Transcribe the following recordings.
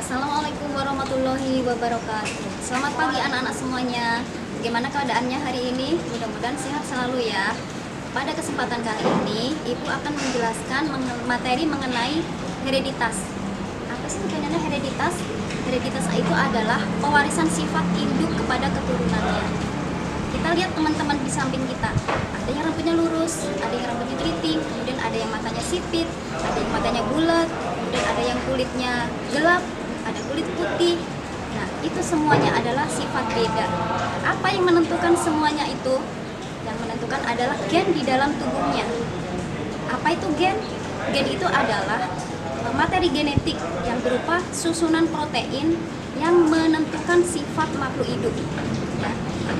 Assalamualaikum warahmatullahi wabarakatuh. Selamat pagi anak-anak semuanya. Bagaimana keadaannya hari ini? Mudah-mudahan sehat selalu ya. Pada kesempatan kali ini, Ibu akan menjelaskan materi mengenai hereditas. Apa sih sebenarnya hereditas? Hereditas itu adalah pewarisan sifat induk kepada keturunannya. Kita lihat teman-teman di samping kita. Ada yang rambutnya lurus, ada yang rambutnya keriting, kemudian ada yang matanya sipit, ada yang matanya bulat, kemudian ada yang kulitnya gelap, ada kulit putih. Nah, itu semuanya adalah sifat beda. Apa yang menentukan semuanya itu? Yang menentukan adalah gen di dalam tubuhnya. Apa itu gen? Gen itu adalah materi genetik yang berupa susunan protein yang menentukan sifat makhluk hidup. Ya.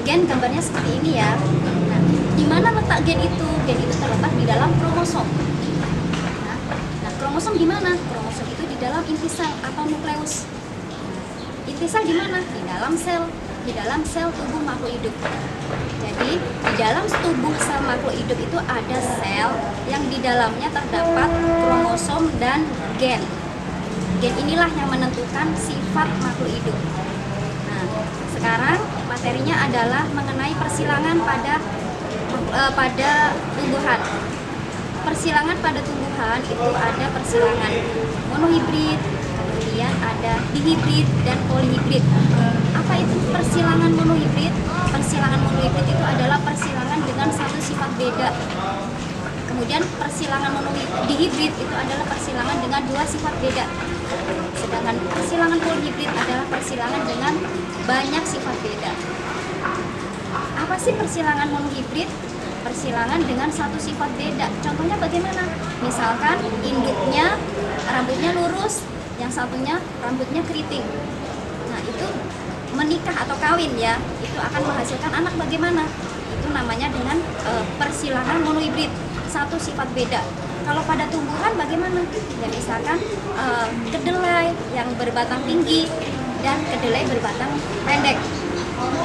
Gen gambarnya seperti ini ya. Nah, di mana letak gen itu? Gen itu terletak di dalam kromosom. Nah, kromosom di mana? Kromosom itu di dalam inti sel atau nukleus. Inti sel di mana? Di dalam sel tubuh makhluk hidup. Jadi, di dalam tubuh sel makhluk hidup itu ada sel yang di dalamnya terdapat kromosom dan gen. Gen inilah yang menentukan sifat makhluk hidup. Nah, sekarang materinya adalah mengenai persilangan pada tumbuhan. Persilangan pada tumbuhan itu ada persilangan monohibrid, kemudian ada dihibrid dan polihibrid. Apa itu persilangan monohibrid? Persilangan monohibrid itu adalah persilangan dengan satu sifat beda. Kemudian persilangan dihibrid itu adalah persilangan dengan dua sifat beda. Sedangkan persilangan polihibrid adalah persilangan dengan banyak sifat beda. Apa sih persilangan monohibrid? Persilangan dengan satu sifat beda. Contohnya bagaimana? Misalkan induknya rambutnya lurus, yang satunya rambutnya keriting. Nah, itu menikah atau kawin ya, itu akan menghasilkan anak bagaimana? Itu namanya dengan persilangan monohibrid, satu sifat beda. Kalau pada tumbuhan bagaimana? Ya misalkan kedelai yang berbatang tinggi dan kedelai berbatang pendek.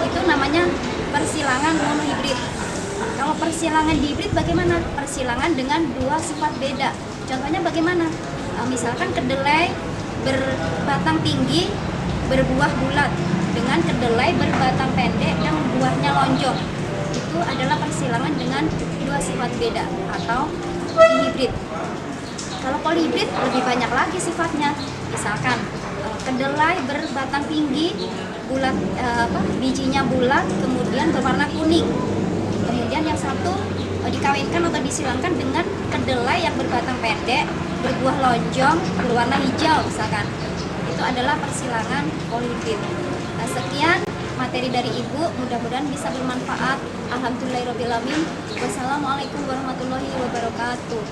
Itu namanya persilangan monohibrid. Kalau persilangan dihibrid bagaimana? Persilangan dengan dua sifat beda. Contohnya bagaimana? Misalkan kedelai berbatang tinggi berbuah bulat dengan kedelai berbatang pendek yang buahnya lonjong. Itu adalah persilangan dengan dua sifat beda atau dihibrid. Kalau polihibrid lebih banyak lagi sifatnya. Misalkan kedelai berbatang tinggi, bulat bijinya bulat, kemudian berwarna kuning. Kemudian yang satu dikawinkan atau disilangkan dengan kedelai yang berbatang pendek, berbuah lonjong, berwarna hijau misalkan. Itu adalah persilangan polihibrid. Nah, sekian materi dari Ibu, mudah-mudahan bisa bermanfaat. Alhamdulillahirobbilalamin. Wassalamualaikum warahmatullahi wabarakatuh.